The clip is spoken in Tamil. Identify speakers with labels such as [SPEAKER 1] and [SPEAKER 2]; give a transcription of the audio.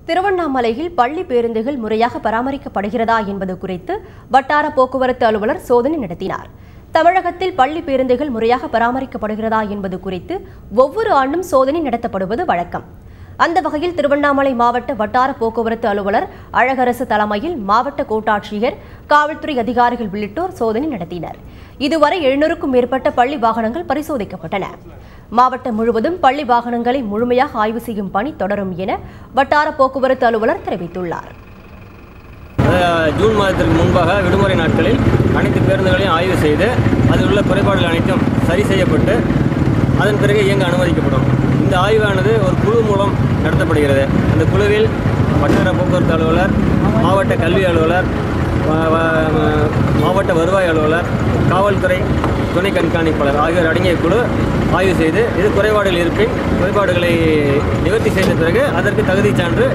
[SPEAKER 1] திருவண்ணாமலையில் பள்ளி பேருந்துகள் முறையாக பராமரிக்கப்படுகிறதா என்பது குறித்து வட்டார போக்குவரத்து அலுவலர் சோதனை நடத்தினார். தமிழகத்தில் பள்ளி பேருந்துகள் முறையாக பராமரிக்கப்படுகிறதா என்பது குறித்து ஒவ்வொரு ஆண்டும் சோதனை நடத்தப்படுவது வழக்கம். அந்த வகையில் திருவண்ணாமலை மாவட்ட வட்டார போக்குவரத்து அலுவலர் அழகரசு தலைமையில் மாவட்ட கோட்டாட்சியர், காவல்துறை அதிகாரிகள் உள்ளிட்டோர் சோதனை நடத்தினர். இதுவரை 700க்கும் மேற்பட்ட பள்ளி வாகனங்கள் பரிசோதிக்கப்பட்டன. மாவட்டம் முழுவதும் பள்ளி வாகனங்களை முழுமையாக ஆய்வு செய்யும் பணி தொடரும் என வட்டார போக்குவரத்து அலுவலர் தெரிவித்துள்ளார்.
[SPEAKER 2] ஜூன் மாதத்திற்கு முன்பாக விடுமுறை நாட்களில் அனைத்து பேருந்துகளையும் ஆய்வு செய்து அதில் உள்ள குறைபாடுகள் அனைத்தும் சரி செய்யப்பட்டு அதன் பிறகு இயங்க அனுமதிக்கப்படும். இந்த ஆய்வானது ஒரு குழு மூலம் நடத்தப்படுகிறது. அந்த குழுவில் வட்டார போக்குவரத்து அலுவலர், மாவட்ட கல்வி அலுவலர், மாவட்ட வருவாய் அலுவலர், காவல்துறை துணை கண்காணிப்பாளர் ஆகியோர் அடங்கிய குழு ஆய்வு செய்து இது குறைபாடுகள் இருப்பின் குறைபாடுகளை நிவர்த்தி செய்த பிறகு அதற்கு தகுதி சான்று